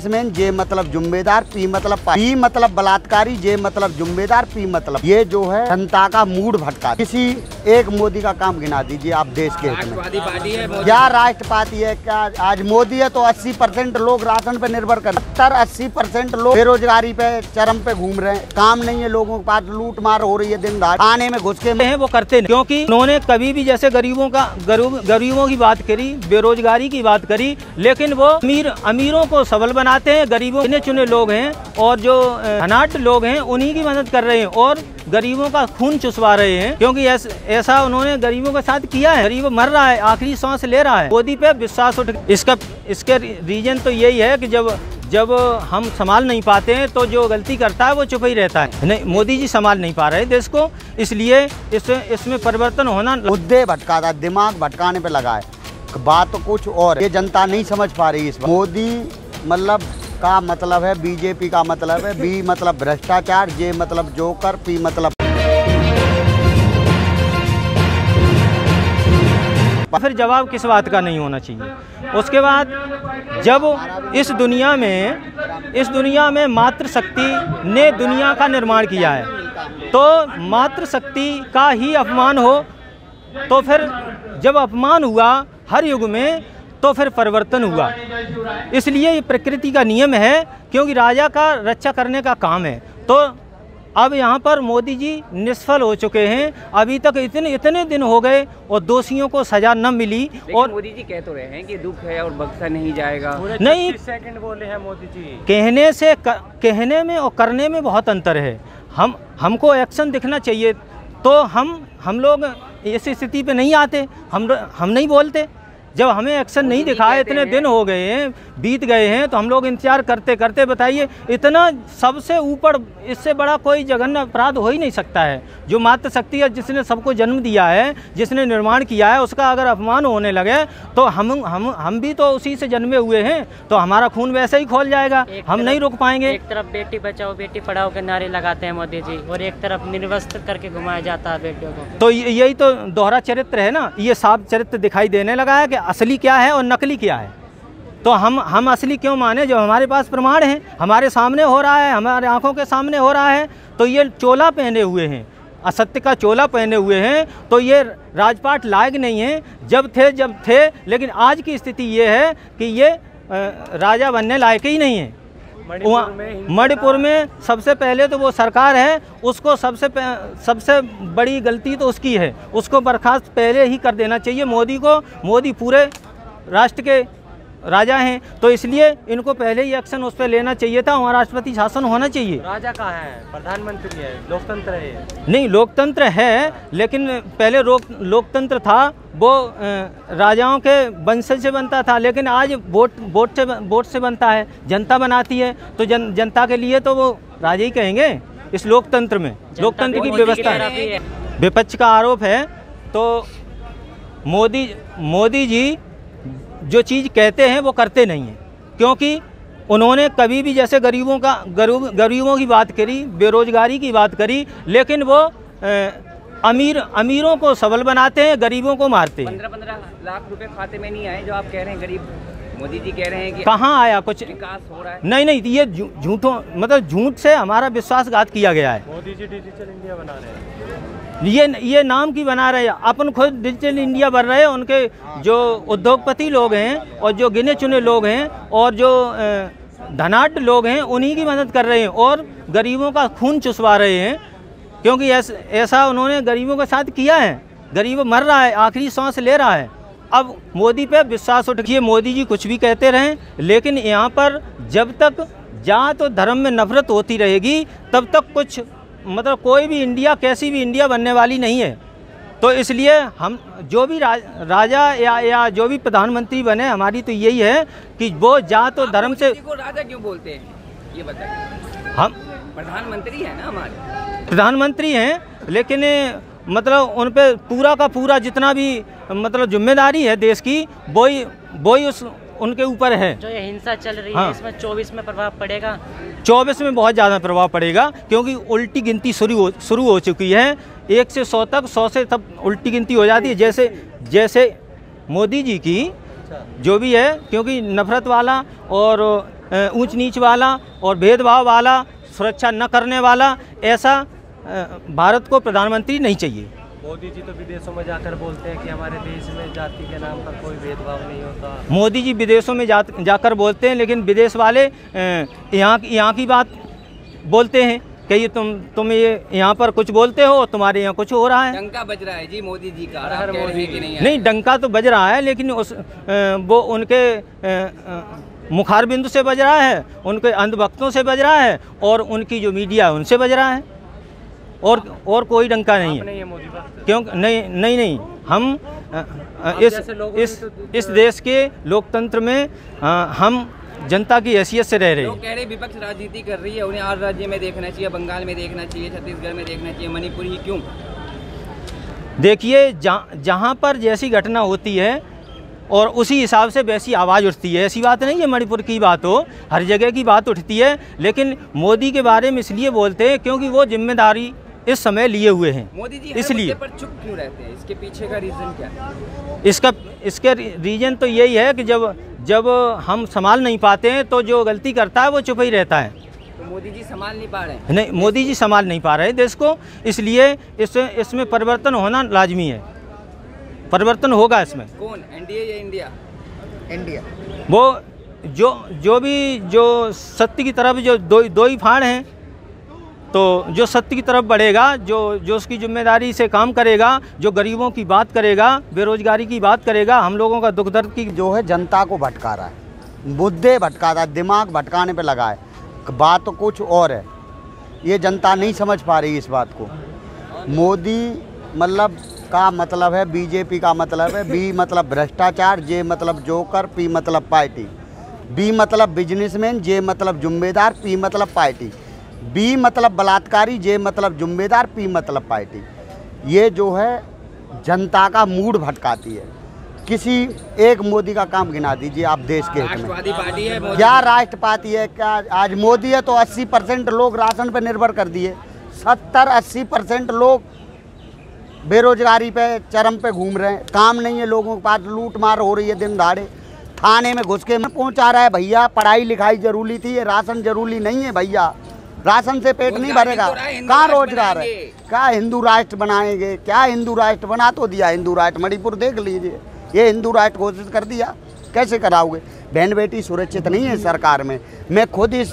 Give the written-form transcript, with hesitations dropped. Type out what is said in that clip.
Businessman, जे मतलब जिम्मेदार, P मतलब पी मतलब बलात्कारी, जे मतलब जिम्मेदार, पी मतलब ये जो है जनता का मूड भटका। किसी एक मोदी का काम गिना दीजिए आप देश के हित में। क्या राष्ट्रवादी है? क्या आज मोदी है तो 80% लोग राशन पे निर्भर कर, 70-80% लोग बेरोजगारी पे चरम पे घूम रहे हैं। काम नहीं है लोगों के पास, लूट मार हो रही है दिन रात, आने में घुस के वो करते नहीं, क्योंकि उन्होंने कभी भी जैसे गरीबों की बात करी, बेरोजगारी की बात करी, लेकिन वो अमीरों को सबल बनाते हैं, गरीबों गिने चुने लोग हैं और जो धनाढ्य लोग हैं उन्हीं की मदद कर रहे हैं और गरीबों का खून चुसवा रहे हैं, क्योंकि ऐसा उन्होंने गरीबों के साथ किया है। गरीब मर रहा है, आखिरी सांस ले रहा है, मोदी पे विश्वास उठ। इसके रीजन तो यही है कि जब हम संभाल नहीं पाते हैं तो जो गलती करता है वो चुप ही रहता है। नहीं, मोदी जी संभाल नहीं पा रहे देश को, इसलिए इसमें परिवर्तन होना। मुद्दे भटकाता, दिमाग भटकाने पे लगा है, बात तो कुछ और, ये जनता नहीं समझ पा रही इस बात। मोदी मतलब का मतलब है बीजेपी का मतलब है, बी मतलब भ्रष्टाचार, जे मतलब जोकर, पी मतलब। फिर जवाब किस बात का नहीं होना चाहिए। उसके बाद जब इस दुनिया में मातृशक्ति ने दुनिया का निर्माण किया है, तो मातृशक्ति का ही अपमान हो, तो फिर जब अपमान हुआ हर युग में तो फिर परिवर्तन हुआ। इसलिए ये प्रकृति का नियम है, क्योंकि राजा का रक्षा करने का काम है। तो अब यहाँ पर मोदी जी निष्फल हो चुके हैं। अभी तक इतने दिन हो गए और दोषियों को सजा न मिली। और मोदी जी कह तो रहे हैं कि दुख है और बख्शा नहीं जाएगा। नहीं, 30 सेकंड बोले हैं मोदी जी। कहने में और करने में बहुत अंतर है। हमको एक्शन दिखना चाहिए, तो हम लोग ऐसी स्थिति पे नहीं आते, हम नहीं बोलते। जब हमें एक्शन नहीं दिखा, इतने दिन हो गए हैं, बीत गए हैं, तो हम लोग इंतजार करते करते, बताइए इतना सबसे ऊपर इससे बड़ा कोई जघन्य अपराध हो ही नहीं सकता है। जो मातृशक्ति है, जिसने सबको जन्म दिया है, जिसने निर्माण किया है, उसका अगर अपमान होने लगे तो हम भी तो उसी से जन्मे हुए हैं, तो हमारा खून वैसे ही खोल जाएगा, हम नहीं रुक पाएंगे। एक तरफ बेटी बचाओ बेटी पढ़ाओ के नारे लगाते हैं मोदी जी, और एक तरफ निर्वस्त्र करके घुमाया जाता है बेटियों को। तो यही तो दोहरा चरित्र है ना, ये साफ चरित्र दिखाई देने लगा है कि असली क्या है और नकली क्या है। तो हम असली क्यों माने, जो हमारे पास प्रमाण है, हमारे सामने हो रहा है, हमारे आंखों के सामने हो रहा है। तो ये चोला पहने हुए हैं, असत्य का चोला पहने हुए हैं, तो ये राजपाट लायक नहीं है। जब थे, लेकिन आज की स्थिति ये है कि ये राजा बनने लायक ही नहीं है। मणिपुर में सबसे पहले तो वो सरकार है, उसको सबसे बड़ी गलती तो उसकी है, उसको बर्खास्त पहले ही कर देना चाहिए मोदी को। मोदी पूरे राष्ट्र के राजा हैं, तो इसलिए इनको पहले ही एक्शन उस पर लेना चाहिए था, वहाँ राष्ट्रपति शासन होना चाहिए। राजा कहाँ है? प्रधानमंत्री है, लोकतंत्र है। नहीं, लोकतंत्र है, लेकिन पहले लोकतंत्र था, वो राजाओं के वंशज से बनता था, लेकिन आज वोट से बनता है, जनता बनाती है। तो जनता के लिए तो वो राजा ही कहेंगे इस लोकतंत्र में। लोकतंत्र की व्यवस्था है। विपक्ष का आरोप है, तो मोदी जी जो चीज़ कहते हैं वो करते नहीं हैं, क्योंकि उन्होंने कभी भी जैसे गरीबों की बात करी, बेरोजगारी की बात करी, लेकिन वो अमीरों को सबल बनाते हैं, गरीबों को मारते हैं। 15-15 लाख रुपए खाते में नहीं आए जो आप कह रहे हैं, गरीब मोदी जी कह रहे हैं कि कहाँ आया कुछ विकास हो रहा है। नहीं, ये झूठ से हमारा विश्वासघात किया गया है। मोदी जी डिजिटल इंडिया बना रहे हैं, ये नाम की बना रहे हैं, अपन खुद डिजिटल इंडिया बन रहे हैं। उनके जो उद्योगपति लोग हैं और जो गिने चुने लोग हैं और जो धनाढ्य लोग हैं, उन्हीं की मदद कर रहे हैं और गरीबों का खून चुसवा रहे हैं, क्योंकि ऐसा उन्होंने गरीबों के साथ किया है। गरीब मर रहा है, आखिरी सांस ले रहा है। अब मोदी पे विश्वास उठिए, मोदी जी कुछ भी कहते रहें, लेकिन यहाँ पर जब तक जात और धर्म में नफरत होती रहेगी, तब तक कुछ कोई भी इंडिया, कैसी भी इंडिया बनने वाली नहीं है। तो इसलिए हम जो भी राजा या जो भी प्रधानमंत्री बने, हमारी तो यही है कि वो जात और धर्म से। को राजा क्यों बोलते हैं ये बताइए? हम प्रधानमंत्री हैं ना, हमारे प्रधानमंत्री हैं, लेकिन उन पे पूरा का पूरा जितना भी जिम्मेदारी है देश की, वही उनके ऊपर है। जो ये हिंसा चल रही है, इसमें 24 में प्रभाव पड़ेगा। 24 में बहुत ज़्यादा प्रभाव पड़ेगा, क्योंकि उल्टी गिनती शुरू हो चुकी है। 1 से 100 तक, 100 से तब उल्टी गिनती हो जाती है, जैसे मोदी जी की जो भी है, क्योंकि नफरत वाला और ऊंच नीच वाला और भेदभाव वाला, सुरक्षा न करने वाला ऐसा भारत को प्रधानमंत्री नहीं चाहिए। मोदी जी तो विदेशों में जाकर बोलते हैं कि हमारे देश में जाति के नाम पर कोई भेदभाव नहीं होता। मोदी जी विदेशों में जाकर बोलते हैं, लेकिन विदेश वाले यहाँ की बात बोलते हैं कि ये तुम ये यहाँ पर कुछ बोलते हो, तुम्हारे यहाँ कुछ हो रहा है। डंका बज रहा है जी मोदी जी का, आप कह रहे हैं कि नहीं डंका तो बज रहा है, लेकिन वो उनके मुखार बिंदु से बज रहा है, उनके अंधभक्तों से बज रहा है और उनकी जो मीडिया है उनसे बज रहा है, और कोई डंका नहीं है। क्यों नहीं हम इस देश के लोकतंत्र में हम जनता की हैसियत से रह रहे हैं। लोग कह रहे विपक्ष राजनीति कर रही है, उन्हें हर राज्य में देखना चाहिए, बंगाल में देखना चाहिए, छत्तीसगढ़ में देखना चाहिए, मणिपुर ही क्यों? देखिए, जहाँ पर जैसी घटना होती है और उसी हिसाब से वैसी आवाज़ उठती है। ऐसी बात नहीं है मणिपुर की बात हो, हर जगह की बात उठती है, लेकिन मोदी के बारे में इसलिए बोलते हैं क्योंकि वो जिम्मेदारी इस समय लिए हुए हैं। मोदी जी इसलिए पर चुप क्यों रहते हैं? इसके पीछे का रीज़न क्या है? इसका रीज़न तो यही है कि जब हम संभाल नहीं पाते हैं तो जो गलती करता है वो चुप ही रहता है। तो मोदी जी संभाल नहीं पा रहे हैं? नहीं, मोदी जी संभाल नहीं पा रहे देश को, इसलिए इसमें परिवर्तन होना लाजमी है। परिवर्तन होगा इसमें। कौन, एनडीए या इंडिया? इंडिया। वो जो सत्य की तरफ जो दो ही फाड़ हैं, तो जो सत्य की तरफ बढ़ेगा, जो उसकी जिम्मेदारी से काम करेगा, जो गरीबों की बात करेगा, बेरोजगारी की बात करेगा, हम लोगों का दुख दर्द की जो है जनता को भटका रहा है, मुद्दे भटका रहा है, दिमाग भटकाने पे लगा है, बात तो कुछ और है। ये जनता नहीं समझ पा रही इस बात को। मोदी मतलब का मतलब है बीजेपी का मतलब है, बी मतलब भ्रष्टाचार, जे मतलब जोकर, पी मतलब पार्टी, बी मतलब बिजनेसमैन, जे मतलब जिम्मेदार, पी मतलब पार्टी, बी मतलब बलात्कारी, जे मतलब जिम्मेदार, पी मतलब पार्टी। ये जो है जनता का मूड भटकाती है। किसी एक मोदी का काम गिना दीजिए आप देश के हित में। राष्ट्रवादी पार्टी है मोदी। क्या राष्ट्रवादी है? क्या आज मोदी है तो 80% लोग राशन पे निर्भर कर दिए, 70-80% लोग बेरोजगारी पे चरम पे घूम रहे हैं, काम नहीं है लोगों के पास, लूट मार हो रही है दिन दहाड़े, थाने में घुस के पहुँचा रहा है। भैया पढ़ाई लिखाई जरूरी थी, ये राशन जरूरी नहीं है भैया। राशन से पेट नहीं भरेगा, कहाँ रोजगार है? क्या हिंदू राष्ट्र बनाएंगे? क्या हिंदू राष्ट्र बना तो दिया, हिंदू राष्ट्र मणिपुर देख लीजिए, ये हिंदू राष्ट्र घोषित कर दिया, कैसे कराओगे? बहन बेटी सुरक्षित नहीं है सरकार में। मैं खुद इस